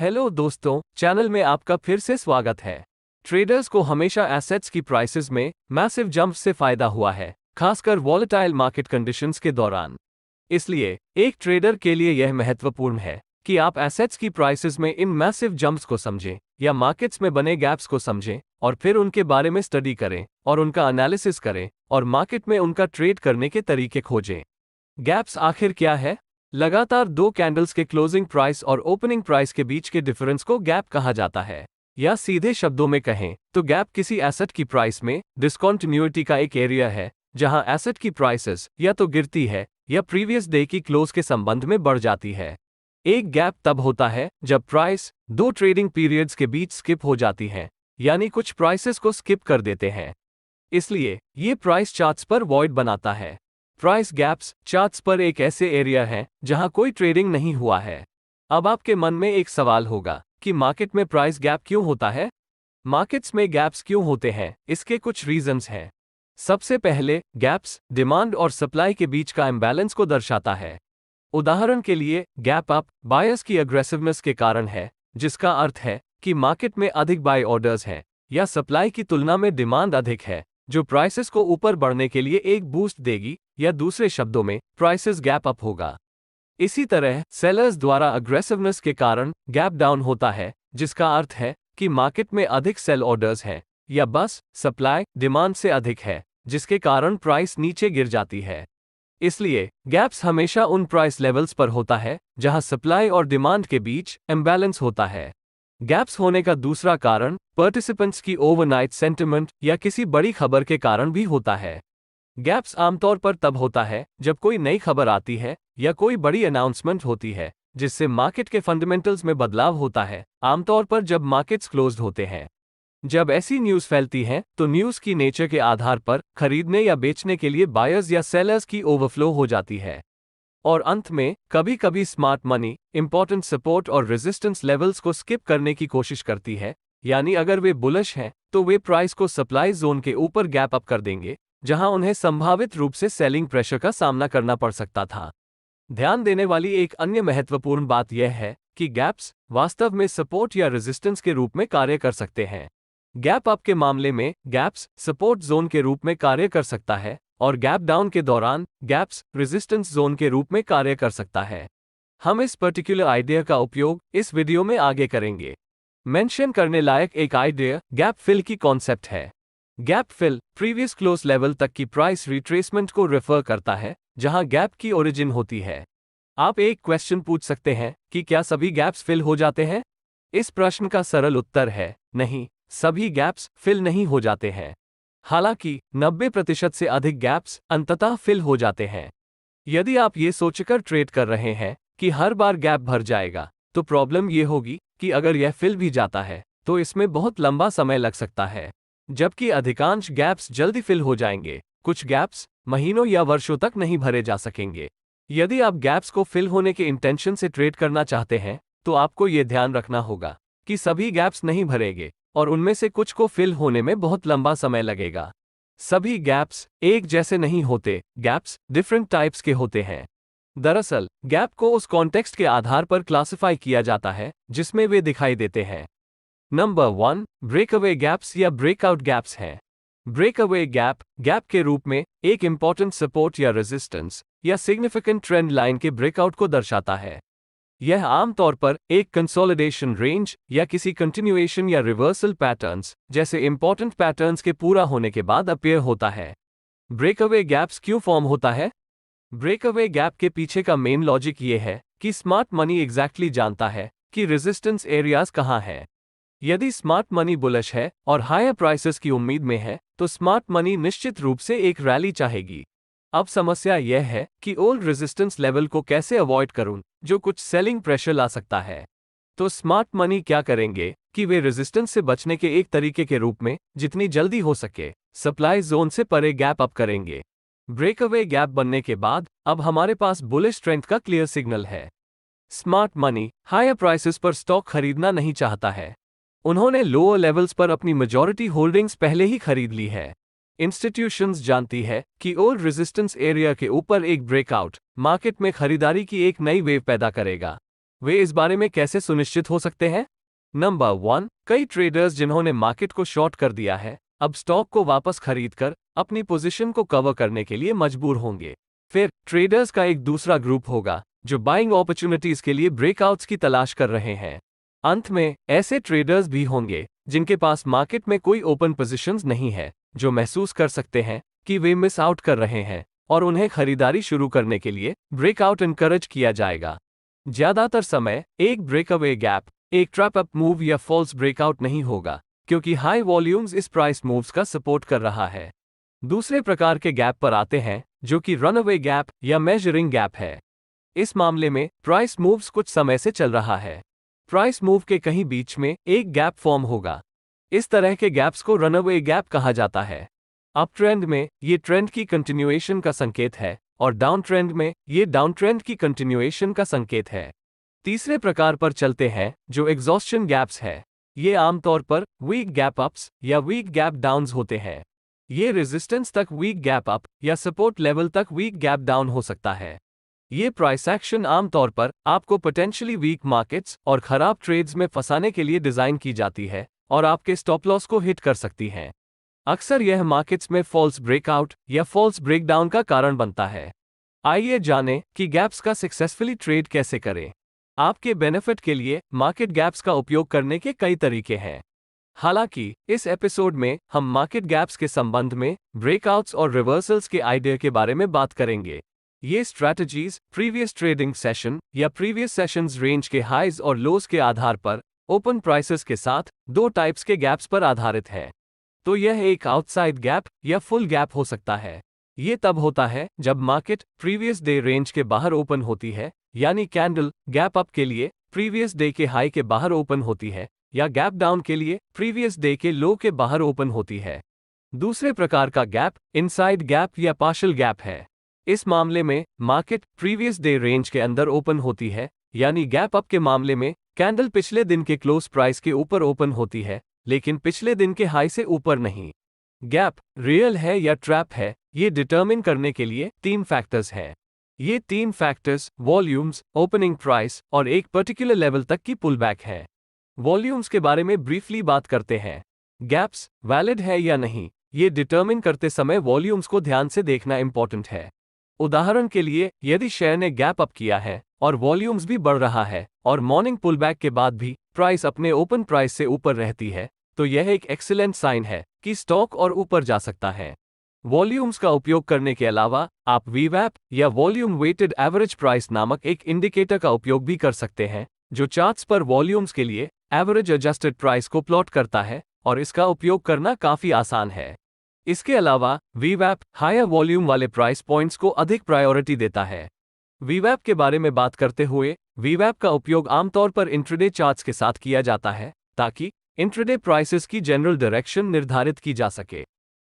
Hello दोस्तों, channel में आपका फिर से स्वागत है। ट्रेडर्स को हमेशा एसेट्स की प्राइसेस में मैसिव जंप से फायदा हुआ है, खासकर वॉलेटाइल मार्केट कंडीशंस के दौरान। इसलिए एक ट्रेडर के लिए यह महत्वपूर्ण है कि आप एसेट्स की प्राइसेस में इन मैसिव जंप्स को समझें या मार्केट्स में बने गैप्स को समझें और फिर उनके बारे में स्टडी करें और उनका एनालिसिस करें और मार्केट में उनका ट्रेड करने के तरीके खोजें। गैप्स आखिर क्या है? लगातार दो कैंडल्स के क्लोजिंग प्राइस और ओपनिंग प्राइस के बीच के डिफरेंस को गैप कहा जाता है। या सीधे शब्दों में कहें तो गैप किसी एसेट की प्राइस में डिसकंटिन्यूटी का एक एरिया है जहां एसेट की प्राइसेस या तो गिरती है या प्रीवियस डे की क्लोज के संबंध में बढ़ जाती है। एक गैप तब होता है जब प्राइस दो ट्रेडिंग पीरियड्स के बीच स्किप हो जाती है, यानी कुछ प्राइसेस को स्किप कर देते हैं। इसलिए ये प्राइस चार्ट्स पर वॉइड बनाता है। प्राइस गैप्स चार्ट्स पर एक ऐसे एरिया है जहां कोई ट्रेडिंग नहीं हुआ है। अब आपके मन में एक सवाल होगा कि मार्केट में प्राइस गैप क्यों होता है? मार्केट्स में गैप्स क्यों होते हैं? इसके कुछ रीजंस हैं। सबसे पहले, गैप्स डिमांड और सप्लाई के बीच का इम्बैलेंस को दर्शाता है। उदाहरण के लिए, गैप अप बायर्स की अग्रेसिवनेस के कारण है, जिसका अर्थ है कि मार्केट में अधिक बाय ऑर्डर्स हैं या सप्लाई की तुलना में डिमांड अधिक है, जो प्राइसेस को ऊपर बढ़ने के लिए एक बूस्ट देगी, या दूसरे शब्दों में प्राइसेस गैप अप होगा। इसी तरह सेलर्स द्वारा अग्रेसिवनेस के कारण गैप डाउन होता है, जिसका अर्थ है कि मार्केट में अधिक सेल ऑर्डर्स हैं या बस सप्लाई डिमांड से अधिक है, जिसके कारण प्राइस नीचे गिर जाती है। इसलिए गैप्स हमेशा उन प्राइस लेवल्स पर होता है जहां सप्लाई और डिमांड के बीच इम्बैलेंस होता है। गैप्स होने का दूसरा कारण पार्टिसिपेंट्स की ओवरनाइट सेंटिमेंट या किसी बड़ी खबर के कारण भी होता है। गैप्स आमतौर पर तब होता है जब कोई नई खबर आती है या कोई बड़ी अनाउंसमेंट होती है जिससे मार्केट के फंडामेंटल्स में बदलाव होता है, आमतौर पर जब मार्केट्स क्लोज्ड होते हैं। जब ऐसी न्यूज़ फैलती है तो न्यूज़ की नेचर के आधार पर खरीदने या बेचने के लिए बायर्स या सेलर्स की ओवरफ्लो हो जाती है। और अंत में कभी कभी स्मार्ट मनी इंपॉर्टेंट सपोर्ट और रेजिस्टेंस लेवल्स को स्किप करने की कोशिश करती है, यानी अगर वे बुलिश हैं तो वे प्राइस को सप्लाई जोन के ऊपर गैप अप कर देंगे, जहां उन्हें संभावित रूप से सेलिंग प्रेशर का सामना करना पड़ सकता था। ध्यान देने वाली एक अन्य महत्वपूर्ण बात यह है कि गैप्स वास्तव में सपोर्ट या रेजिस्टेंस के रूप में कार्य कर सकते हैं। गैप अप के मामले में गैप्स सपोर्ट जोन के रूप में कार्य कर सकता है और गैप डाउन के दौरान गैप्स रेजिस्टेंस जोन के रूप में कार्य कर सकता है। हम इस पर्टिकुलर आइडिया का उपयोग इस वीडियो में आगे करेंगे। मेंशन करने लायक एक आइडिया गैप फिल की कॉन्सेप्ट है। Gap fill previous close level तक की प्राइस रिट्रेसमेंट को रेफर करता है जहां गैप की ओरिजिन होती है। आप एक क्वेश्चन पूछ सकते हैं कि क्या सभी गैप्स फिल हो जाते हैं? इस प्रश्न का सरल उत्तर है नहीं, सभी गैप्स फिल नहीं हो जाते हैं। हालांकि 90% से अधिक गैप्स अंततः फिल हो जाते हैं। यदि आप ये सोचकर ट्रेड कर रहे हैं कि हर बार गैप भर जाएगा, तो प्रॉब्लम ये होगी कि अगर यह फिल भी जाता है तो इसमें बहुत लंबा समय लग सकता है, जबकि अधिकांश गैप्स जल्दी फिल हो जाएंगे। कुछ गैप्स महीनों या वर्षों तक नहीं भरे जा सकेंगे। यदि आप गैप्स को फिल होने के इंटेंशन से ट्रेड करना चाहते हैं तो आपको ये ध्यान रखना होगा कि सभी गैप्स नहीं भरेंगे और उनमें से कुछ को फिल होने में बहुत लंबा समय लगेगा। सभी गैप्स एक जैसे नहीं होते, गैप्स डिफरेंट टाइप्स के होते हैं। दरअसल गैप को उस कॉन्टेक्स्ट के आधार पर क्लासिफाई किया जाता है जिसमें वे दिखाई देते हैं। नंबर 1, ब्रेकअवे गैप्स या ब्रेकआउट गैप्स हैं। ब्रेकअवे गैप गैप के रूप में एक इंपॉर्टेंट सपोर्ट या रेजिस्टेंस या सिग्निफिकेंट ट्रेंड लाइन के ब्रेकआउट को दर्शाता है। यह आमतौर पर एक कंसोलिडेशन रेंज या किसी कंटिन्यूएशन या रिवर्सल पैटर्न्स जैसे इंपॉर्टेंट पैटर्न्स के पूरा होने के बाद अपीयर होता है। ब्रेकअवे गैप्स क्यों फॉर्म होता है? ब्रेकअवे गैप के पीछे का मेन लॉजिक ये है कि स्मार्ट मनी एग्जैक्टली जानता है कि रेजिस्टेंस एरियाज कहाँ है। यदि स्मार्ट मनी बुलिश है और हायर प्राइसेस की उम्मीद में है तो स्मार्ट मनी निश्चित रूप से एक रैली चाहेगी। अब समस्या यह है कि ओल्ड रेजिस्टेंस लेवल को कैसे अवॉइड करूं, जो कुछ सेलिंग प्रेशर ला सकता है। तो स्मार्ट मनी क्या करेंगे कि वे रेजिस्टेंस से बचने के एक तरीके के रूप में जितनी जल्दी हो सके सप्लाई जोन से परे गैप अप करेंगे। ब्रेकअवे गैप बनने के बाद अब हमारे पास बुलिश ट्रेंड का क्लियर सिग्नल है। स्मार्ट मनी हायर प्राइसेस पर स्टॉक खरीदना नहीं चाहता है। उन्होंने लोअर लेवल्स पर अपनी मेजॉरिटी होल्डिंग्स पहले ही खरीद ली है। इंस्टीट्यूशंस जानती है कि ओल्ड रेजिस्टेंस एरिया के ऊपर एक ब्रेकआउट मार्केट में खरीदारी की एक नई वेव पैदा करेगा। वे इस बारे में कैसे सुनिश्चित हो सकते हैं? नंबर 1, कई ट्रेडर्स जिन्होंने मार्केट को शॉर्ट कर दिया है, अब स्टॉक को वापस खरीदकर अपनी पोजीशन को कवर करने के लिए मजबूर होंगे। फिर ट्रेडर्स का एक दूसरा ग्रुप होगा जो बाइंग अपॉर्चुनिटीज के लिए ब्रेकआउट्स की तलाश कर रहे हैं। अंत में ऐसे ट्रेडर्स भी होंगे जिनके पास मार्केट में कोई ओपन पोजीशंस नहीं है, जो महसूस कर सकते हैं कि वे मिस आउट कर रहे हैं और उन्हें खरीदारी शुरू करने के लिए ब्रेकआउट इनकरेज किया जाएगा। ज्यादातर समय एक ब्रेकअवे गैप, एक ट्रैप अप मूव या फॉल्स ब्रेकआउट नहीं होगा, क्योंकि हाई वॉल्यूम्स इस प्राइस मूव्स का सपोर्ट कर रहा है। दूसरे प्रकार के गैप पर आते हैं, जो कि रनअवे गैप या मेजरिंग गैप है। इस मामले में प्राइस मूव्स कुछ समय से चल रहा है। प्राइस मूव के कहीं बीच में एक गैप फॉर्म होगा। इस तरह के गैप्स को रनअवे गैप कहा जाता है। अप ट्रेंड में ये ट्रेंड की कंटिन्यूएशन का संकेत है और डाउन ट्रेंड में ये डाउन ट्रेंड की कंटिन्यूएशन का संकेत है। तीसरे प्रकार पर चलते हैं, जो एग्जॉस्शन गैप्स है। ये आमतौर पर वीक गैप अप्स या वीक गैप डाउन्स होते हैं। ये रेजिस्टेंस तक वीक गैप अप या सपोर्ट लेवल तक वीक गैप डाउन हो सकता है। ये प्राइस एक्शन आमतौर पर आपको पोटेंशियली वीक मार्केट्स और खराब ट्रेड्स में फंसाने के लिए डिजाइन की जाती है और आपके स्टॉप लॉस को हिट कर सकती हैं। अक्सर यह मार्केट्स में फॉल्स ब्रेकआउट या फॉल्स ब्रेकडाउन का कारण बनता है। आइए जानें कि गैप्स का सक्सेसफुली ट्रेड कैसे करें। आपके बेनिफिट के लिए मार्केट गैप्स का उपयोग करने के कई तरीके हैं। हालांकि इस एपिसोड में हम मार्केट गैप्स के संबंध में ब्रेकआउट्स और रिवर्सल्स के आइडिया के बारे में बात करेंगे। ये स्ट्रैटेजीज प्रीवियस ट्रेडिंग सेशन या प्रीवियस सेशंस रेंज के हाइज और लोज के आधार पर ओपन प्राइसेस के साथ दो टाइप्स के गैप्स पर आधारित है। तो यह एक आउटसाइड गैप या फुल गैप हो सकता है। ये तब होता है जब मार्केट प्रीवियस डे रेंज के बाहर ओपन होती है, यानी कैंडल गैप अप के लिए प्रीवियस डे के हाई के बाहर ओपन होती है, या गैप डाउन के लिए प्रीवियस डे के लो के बाहर ओपन होती है। दूसरे प्रकार का गैप इनसाइड गैप या पार्शियल गैप है। इस मामले में मार्केट प्रीवियस डे रेंज के अंदर ओपन होती है, यानी गैप अप के मामले में कैंडल पिछले दिन के क्लोज प्राइस के ऊपर ओपन होती है, लेकिन पिछले दिन के हाई से ऊपर नहीं। गैप रियल है या ट्रैप है, ये डिटर्मिन करने के लिए 3 फैक्टर्स हैं। ये 3 फैक्टर्स वॉल्यूम्स, ओपनिंग प्राइस और एक पर्टिकुलर लेवल तक की पुलबैक है। वॉल्यूम्स के बारे में ब्रीफली बात करते हैं। गैप्स वैलिड है या नहीं, ये डिटर्मिन करते समय वॉल्यूम्स को ध्यान से देखना इंपॉर्टेंट है। उदाहरण के लिए, यदि शेयर ने गैप अप किया है और वॉल्यूम्स भी बढ़ रहा है और मॉर्निंग पुलबैक के बाद भी प्राइस अपने ओपन प्राइस से ऊपर रहती है, तो यह एक एक्सीलेंट साइन है कि स्टॉक और ऊपर जा सकता है। वॉल्यूम्स का उपयोग करने के अलावा आप वीवैप या वॉल्यूम वेटेड एवरेज प्राइस नामक एक इंडिकेटर का उपयोग भी कर सकते हैं, जो चार्ट्स पर वॉल्यूम्स के लिए एवरेज एडजस्टेड प्राइस को प्लॉट करता है, और इसका उपयोग करना काफी आसान है। इसके अलावा वीवैप हायर वॉल्यूम वाले प्राइस पॉइंट्स को अधिक प्रायोरिटी देता है। वीवैप के बारे में बात करते हुए, वीवैप का उपयोग आमतौर पर इंट्राडे चार्ट्स के साथ किया जाता है, ताकि इंट्राडे प्राइसेस की जनरल डायरेक्शन निर्धारित की जा सके।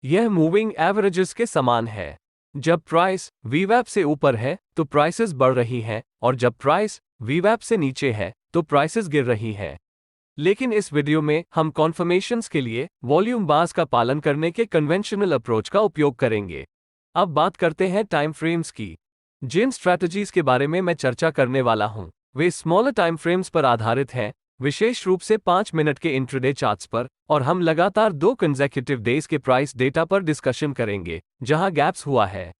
यह मूविंग एवरेजेस के समान है। जब प्राइस वीवैप से ऊपर है तो प्राइसेस बढ़ रही हैं, और जब प्राइस वीवैप से नीचे है तो प्राइसेस गिर रही हैं। लेकिन इस वीडियो में हम कॉन्फर्मेशंस के लिए वॉल्यूम बार्स का पालन करने के कन्वेंशनल अप्रोच का उपयोग करेंगे। अब बात करते हैं टाइम फ्रेम्स की। जिन स्ट्रैटेजीज के बारे में मैं चर्चा करने वाला हूं, वे स्मॉलर टाइम फ्रेम्स पर आधारित हैं, विशेष रूप से 5 मिनट के इंट्राडे चार्ट्स पर, और हम लगातार 2 कंसेक्यूटिव डेज के प्राइस डेटा पर डिस्कशन करेंगे जहां गैप्स हुआ है।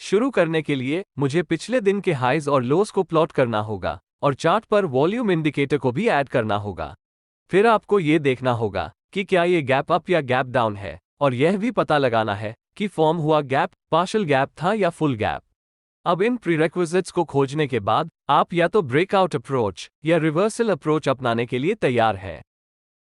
शुरू करने के लिए मुझे पिछले दिन के हाइज और लोस को प्लॉट करना होगा और चार्ट पर वॉल्यूम इंडिकेटर को भी ऐड करना होगा। फिर आपको ये देखना होगा कि क्या ये गैप अप या गैप डाउन है, और यह भी पता लगाना है कि फॉर्म हुआ गैप पार्शियल गैप था या फुल गैप। अब इन प्रीरेक्विजिट्स को खोजने के बाद आप या तो ब्रेकआउट अप्रोच या रिवर्सल अप्रोच अपनाने के लिए तैयार हैं।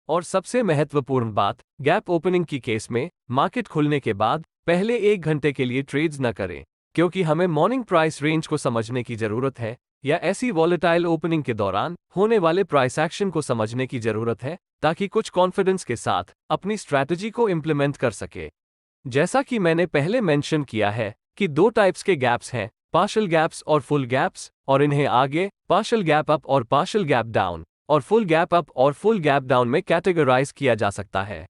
और सबसे महत्वपूर्ण बात, गैप ओपनिंग की केस में मार्केट खुलने के बाद पहले 1 घंटे के लिए ट्रेड्स न करें, क्योंकि हमें मॉर्निंग प्राइस रेंज को समझने की जरूरत है, या ऐसी वॉलेटाइल ओपनिंग के दौरान होने वाले प्राइस एक्शन को समझने की जरूरत है, ताकि कुछ कॉन्फिडेंस के साथ अपनी स्ट्रैटेजी को इंप्लीमेंट कर सके। जैसा कि मैंने पहले मेंशन किया है कि 2 टाइप्स के गैप्स हैं, पार्शियल गैप्स और फुल गैप्स, और इन्हें आगे पार्शियल गैप अप और पार्शियल गैप डाउन और फुल गैप अप और फुल गैप डाउन में कैटेगराइज किया जा सकता है।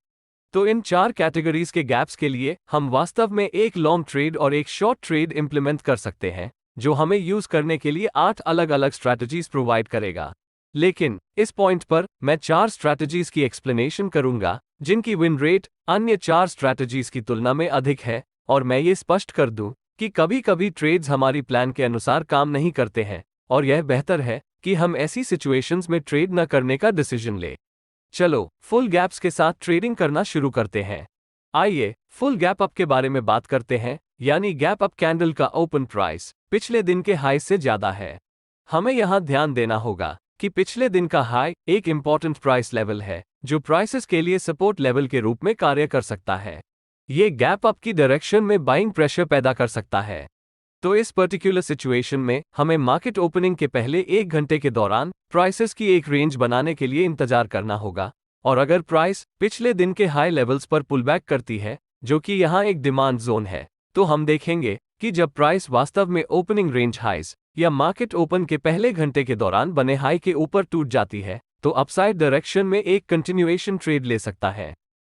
तो इन 4 कैटेगरीज के गैप्स के लिए हम वास्तव में एक लॉन्ग ट्रेड और एक शॉर्ट ट्रेड इंप्लीमेंट कर सकते हैं, जो हमें यूज करने के लिए 8 अलग अलग स्ट्रैटेजीज प्रोवाइड करेगा। लेकिन इस पॉइंट पर मैं 4 स्ट्रैटेजीज की एक्सप्लेनेशन करूंगा जिनकी विन रेट अन्य 4 स्ट्रैटेजीज की तुलना में अधिक है, और मैं ये स्पष्ट कर दूं कि कभी कभी ट्रेड्स हमारी प्लान के अनुसार काम नहीं करते हैं, और यह बेहतर है कि हम ऐसी सिचुएशंस में ट्रेड न करने का डिसीजन ले। चलो फुल गैप्स के साथ ट्रेडिंग करना शुरू करते हैं। आइए फुल गैप अप के बारे में बात करते हैं, यानी गैप अप कैंडल का ओपन प्राइस पिछले दिन के हाई से ज्यादा है। हमें यहां ध्यान देना होगा कि पिछले दिन का हाई एक इंपॉर्टेंट प्राइस लेवल है जो प्राइसेस के लिए सपोर्ट लेवल के रूप में कार्य कर सकता है। ये गैप अप की डायरेक्शन में बाइंग प्रेशर पैदा कर सकता है। तो इस पर्टिकुलर सिचुएशन में हमें मार्केट ओपनिंग के पहले 1 घंटे के दौरान प्राइसेस की एक रेंज बनाने के लिए इंतजार करना होगा, और अगर प्राइस पिछले दिन के हाई लेवल्स पर पुल बैक करती है, जो कि यहाँ एक डिमांड जोन है, तो हम देखेंगे कि जब प्राइस वास्तव में ओपनिंग रेंज हाइज या मार्केट ओपन के पहले घंटे के दौरान बने हाई के ऊपर टूट जाती है, तो अपसाइड डायरेक्शन में एक कंटिन्यूएशन ट्रेड ले सकता है।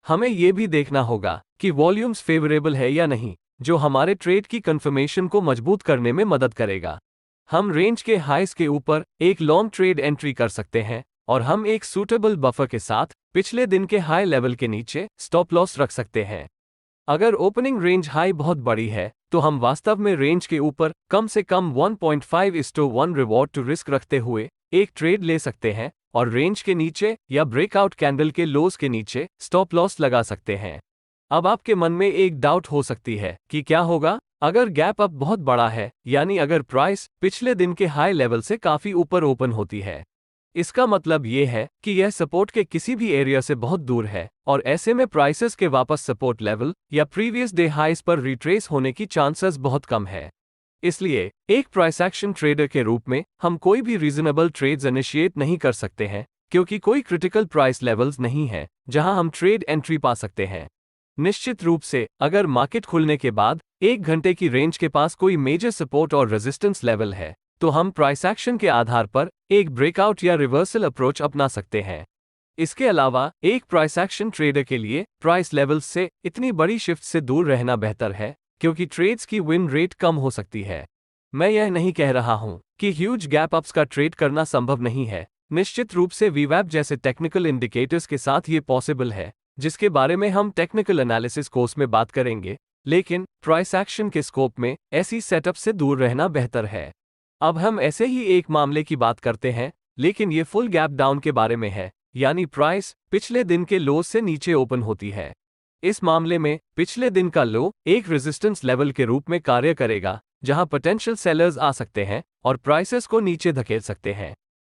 हमें यह भी देखना होगा कि वॉल्यूम्स फेवरेबल है या नहीं, जो हमारे ट्रेड की कंफर्मेशन को मजबूत करने में मदद करेगा। हम रेंज के हाइस के ऊपर एक लॉन्ग ट्रेड एंट्री कर सकते हैं, और हम एक सूटेबल बफर के साथ पिछले दिन के हाई लेवल के नीचे स्टॉप लॉस रख सकते हैं। अगर ओपनिंग रेंज हाई बहुत बड़ी है, तो हम वास्तव में रेंज के ऊपर कम से कम 1.5:1 रिवॉर्ड टू रिस्क रखते हुए एक ट्रेड ले सकते हैं, और रेंज के नीचे या ब्रेकआउट कैंडल के लोज के नीचे स्टॉप लॉस लगा सकते हैं। अब आपके मन में एक डाउट हो सकती है कि क्या होगा अगर गैप अप बहुत बड़ा है, यानी अगर प्राइस पिछले दिन के हाई लेवल से काफी ऊपर ओपन होती है। इसका मतलब ये है कि यह सपोर्ट के किसी भी एरिया से बहुत दूर है, और ऐसे में प्राइसेस के वापस सपोर्ट लेवल या प्रीवियस डे हाइस पर रिट्रेस होने की चांसेस बहुत कम है। इसलिए एक प्राइस एक्शन ट्रेडर के रूप में हम कोई भी रीजनेबल ट्रेड्स इनिशिएट नहीं कर सकते हैं, क्योंकि कोई क्रिटिकल प्राइस लेवल्स नहीं है जहां हम ट्रेड एंट्री पा सकते हैं। निश्चित रूप से अगर मार्केट खुलने के बाद 1 घंटे की रेंज के पास कोई मेजर सपोर्ट और रेजिस्टेंस लेवल है, तो हम प्राइस एक्शन के आधार पर एक ब्रेकआउट या रिवर्सल अप्रोच अपना सकते हैं। इसके अलावा एक प्राइस एक्शन ट्रेडर के लिए प्राइस लेवल्स से इतनी बड़ी शिफ्ट से दूर रहना बेहतर है, क्योंकि ट्रेड्स की विन रेट कम हो सकती है। मैं यह नहीं कह रहा हूं कि ह्यूज गैप अप्स का ट्रेड करना संभव नहीं है। निश्चित रूप से वीवैप जैसे टेक्निकल इंडिकेटर्स के साथ ये पॉसिबल है, जिसके बारे में हम टेक्निकल एनालिसिस कोर्स में बात करेंगे, लेकिन प्राइस एक्शन के स्कोप में ऐसी सेटअप से दूर रहना बेहतर है। अब हम ऐसे ही एक मामले की बात करते हैं, लेकिन ये फुल गैप डाउन के बारे में है, यानी प्राइस पिछले दिन के लो से नीचे ओपन होती है। इस मामले में पिछले दिन का लो एक रेजिस्टेंस लेवल के रूप में कार्य करेगा, जहां पोटेंशियल सेलर्स आ सकते हैं और प्राइसेस को नीचे धकेल सकते हैं।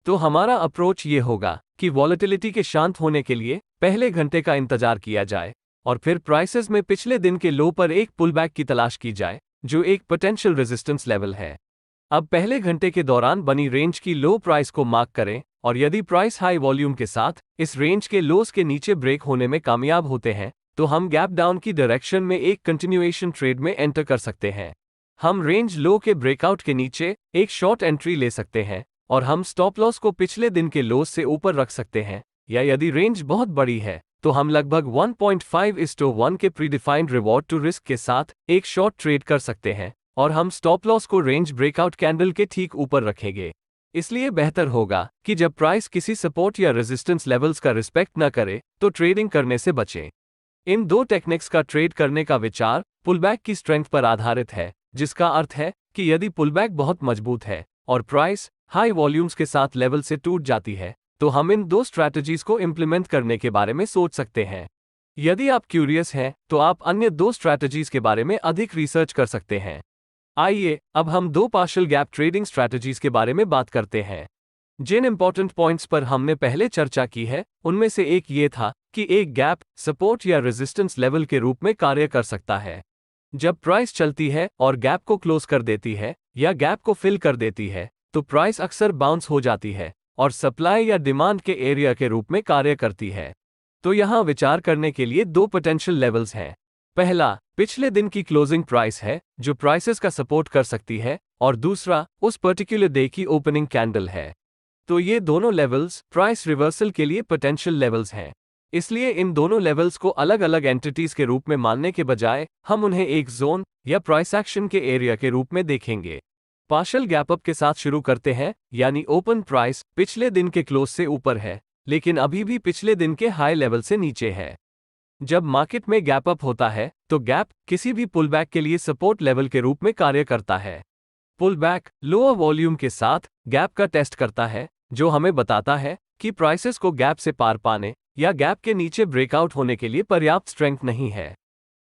तो हमारा अप्रोच ये होगा कि वॉलेटिलिटी के शांत होने के लिए पहले घंटे का इंतजार किया जाए, और फिर प्राइसेस में पिछले दिन के लो पर एक पुलबैक की तलाश की जाए, जो एक पोटेंशियल रेजिस्टेंस लेवल है। अब पहले घंटे के दौरान बनी रेंज की लो प्राइस को मार्क करें, और यदि प्राइस हाई वॉल्यूम के साथ इस रेंज के लोस के नीचे ब्रेक होने में कामयाब होते हैं, तो हम गैप डाउन की डायरेक्शन में एक कंटिन्यूएशन ट्रेड में एंटर कर सकते हैं। हम रेंज लो के ब्रेकआउट के नीचे एक शॉर्ट एंट्री ले सकते हैं, और हम स्टॉप लॉस को पिछले दिन के लोस से ऊपर रख सकते हैं, या यदि रेंज बहुत बड़ी है तो हम लगभग 1.5:1 के प्रीडिफाइंड रिवॉर्ड टू रिस्क के साथ एक शॉर्ट ट्रेड कर सकते हैं, और हम स्टॉप लॉस को रेंज ब्रेकआउट कैंडल के ठीक ऊपर रखेंगे। इसलिए बेहतर होगा कि जब प्राइस किसी सपोर्ट या रेजिस्टेंस लेवल्स का रिस्पेक्ट न करे, तो ट्रेडिंग करने से बचें। इन दो टेक्निक्स का ट्रेड करने का विचार पुलबैक की स्ट्रेंथ पर आधारित है, जिसका अर्थ है कि यदि पुलबैक बहुत मजबूत है और प्राइस हाई वॉल्यूम्स के साथ लेवल से टूट जाती है, तो हम इन दो स्ट्रैटेजीज को इंप्लीमेंट करने के बारे में सोच सकते हैं। यदि आप क्यूरियस हैं, तो आप अन्य दो स्ट्रैटेजीज के बारे में अधिक रिसर्च कर सकते हैं। आइए अब हम दो पार्शियल गैप ट्रेडिंग स्ट्रैटेजीज के बारे में बात करते हैं। जिन इंपॉर्टेंट पॉइंट्स पर हमने पहले चर्चा की है, उनमें से एक ये था कि एक गैप सपोर्ट या रेजिस्टेंस लेवल के रूप में कार्य कर सकता है। जब प्राइस चलती है और गैप को क्लोज कर देती है या गैप को फिल कर देती है, तो प्राइस अक्सर बाउंस हो जाती है और सप्लाई या डिमांड के एरिया के रूप में कार्य करती है। तो यहाँ विचार करने के लिए दो पोटेंशियल लेवल्स हैं। पहला पिछले दिन की क्लोजिंग प्राइस है, जो प्राइसेस का सपोर्ट कर सकती है, और दूसरा उस पर्टिकुलर डे की ओपनिंग कैंडल है। तो ये दोनों लेवल्स प्राइस रिवर्सल के लिए पोटेंशियल लेवल्स हैं। इसलिए इन दोनों लेवल्स को अलग अलग एंटिटीज के रूप में मानने के बजाय हम उन्हें एक जोन या प्राइस एक्शन के एरिया के रूप में देखेंगे। पार्शियल गैप अप के साथ शुरू करते हैं, यानी ओपन प्राइस पिछले दिन के क्लोज से ऊपर है, लेकिन अभी भी पिछले दिन के हाई लेवल से नीचे है। जब मार्केट में गैप अप होता है तो गैप किसी भी पुलबैक के लिए सपोर्ट लेवल के रूप में कार्य करता है। पुलबैक लोअर वॉल्यूम के साथ गैप का टेस्ट करता है, जो हमें बताता है कि प्राइसेस को गैप से पार पाने या गैप के नीचे ब्रेकआउट होने के लिए पर्याप्त स्ट्रेंथ नहीं है।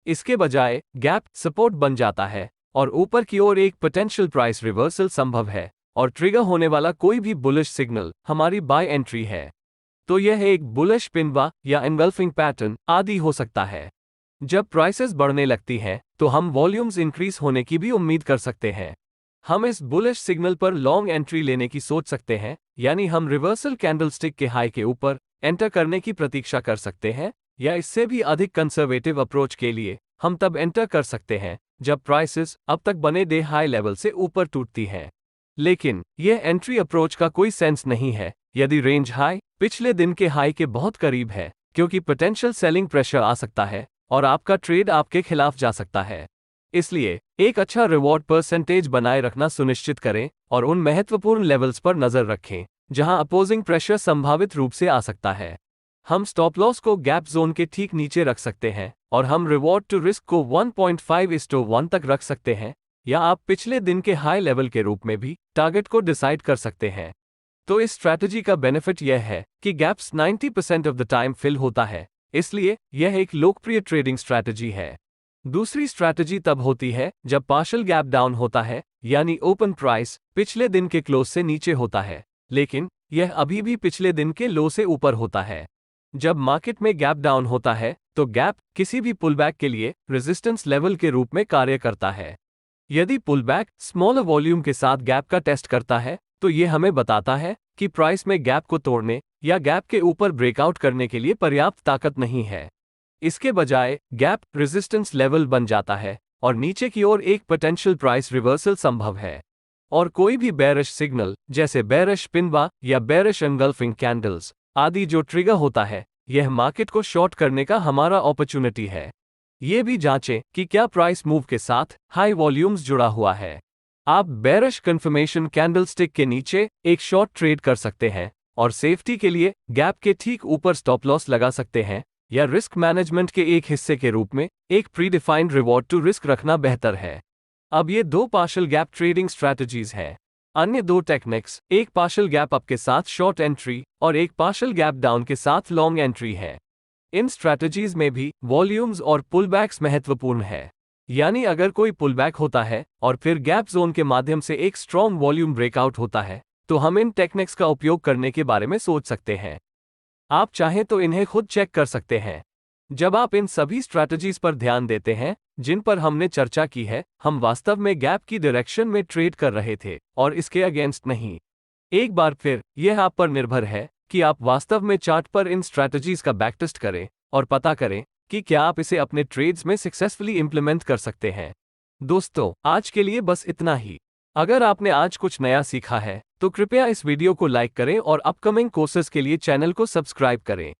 इसके बजाय गैप सपोर्ट बन जाता है और ऊपर की ओर एक पोटेंशियल प्राइस रिवर्सल संभव है और ट्रिगर होने वाला कोई भी बुलिश सिग्नल हमारी बाय एंट्री है। तो यह एक बुलिश पिनबा या एनगल्फिंग पैटर्न आदि हो सकता है। जब प्राइसेस बढ़ने लगती हैं तो हम वॉल्यूम्स इंक्रीज होने की भी उम्मीद कर सकते हैं। हम इस बुलिश सिग्नल पर लॉन्ग एंट्री लेने की सोच सकते हैं, यानी हम रिवर्सल कैंडलस्टिक के हाई के ऊपर एंटर करने की प्रतीक्षा कर सकते हैं, या इससे भी अधिक कंजर्वेटिव अप्रोच के लिए हम तब एंटर कर सकते हैं जब प्राइसेस अब तक बने डे हाई लेवल से ऊपर टूटती हैं। लेकिन यह एंट्री अप्रोच का कोई सेंस नहीं है यदि रेंज हाई पिछले दिन के हाई के बहुत करीब है, क्योंकि पोटेंशियल सेलिंग प्रेशर आ सकता है और आपका ट्रेड आपके खिलाफ जा सकता है। इसलिए एक अच्छा रिवॉर्ड परसेंटेज बनाए रखना सुनिश्चित करें और उन महत्वपूर्ण लेवल्स पर नजर रखें जहां अपोजिंग प्रेशर संभावित रूप से आ सकता है। हम स्टॉप लॉस को गैप जोन के ठीक नीचे रख सकते हैं और हम रिवॉर्ड टू रिस्क को 1.5:1 तक रख सकते हैं, या आप पिछले दिन के हाई लेवल के रूप में भी टारगेट को डिसाइड कर सकते हैं। तो इस स्ट्रैटेजी का बेनिफिट यह है कि gaps 90% of the time fill होता है, इसलिए यह एक लोकप्रिय ट्रेडिंग स्ट्रैटेजी है। दूसरी स्ट्रैटेजी तब होती है जब पार्शियल गैप डाउन होता है, यानी ओपन प्राइस पिछले दिन के क्लोज से नीचे होता है, लेकिन यह अभी भी पिछले दिन के लो से ऊपर होता है। जब मार्केट में गैप डाउन होता है तो गैप किसी भी पुलबैक के लिए रेजिस्टेंस लेवल के रूप में कार्य करता है। यदि पुलबैक स्मॉलर वॉल्यूम के साथ गैप का टेस्ट करता है तो यह हमें बताता है कि प्राइस में गैप को तोड़ने या गैप के ऊपर ब्रेकआउट करने के लिए पर्याप्त ताकत नहीं है। इसके बजाय गैप रेजिस्टेंस लेवल बन जाता है और नीचे की ओर एक पोटेंशियल प्राइस रिवर्सल संभव है। और कोई भी बेरिश सिग्नल जैसे बेरिश पिनबा या बेरिश एनगल्फिंग कैंडल्स आदि जो ट्रिगर होता है, यह मार्केट को शॉर्ट करने का हमारा अपॉर्चुनिटी है। ये भी जांचें कि क्या प्राइस मूव के साथ हाई वॉल्यूम्स जुड़ा हुआ है। आप बेरिश कंफर्मेशन कैंडलस्टिक के नीचे एक शॉर्ट ट्रेड कर सकते हैं और सेफ्टी के लिए गैप के ठीक ऊपर स्टॉप लॉस लगा सकते हैं, या रिस्क मैनेजमेंट के एक हिस्से के रूप में एक प्रीडिफाइंड रिवॉर्ड टू रिस्क रखना बेहतर है। अब ये दो पार्शियल गैप ट्रेडिंग स्ट्रैटेजीज हैं। अन्य दो टेक्निक्स एक पार्शियल गैप अप के साथ शॉर्ट एंट्री और एक पार्शियल गैप डाउन के साथ लॉन्ग एंट्री है। इन स्ट्रैटेजीज में भी वॉल्यूम्स और पुलबैक्स महत्वपूर्ण है, यानी अगर कोई पुलबैक होता है और फिर गैप जोन के माध्यम से एक स्ट्रॉन्ग वॉल्यूम ब्रेकआउट होता है तो हम इन टेक्निक्स का उपयोग करने के बारे में सोच सकते हैं। आप चाहें तो इन्हें खुद चेक कर सकते हैं। जब आप इन सभी स्ट्रैटेजीज पर ध्यान देते हैं जिन पर हमने चर्चा की है, हम वास्तव में गैप की डायरेक्शन में ट्रेड कर रहे थे और इसके अगेंस्ट नहीं। एक बार फिर यह आप पर निर्भर है कि आप वास्तव में चार्ट पर इन स्ट्रैटेजीज का बैकटेस्ट करें और पता करें कि क्या आप इसे अपने ट्रेड्स में सक्सेसफुली इंप्लीमेंट कर सकते हैं। दोस्तों, आज के लिए बस इतना ही। अगर आपने आज कुछ नया सीखा है तो कृपया इस वीडियो को लाइक करें और अपकमिंग कोर्सेज के लिए चैनल को सब्सक्राइब करें।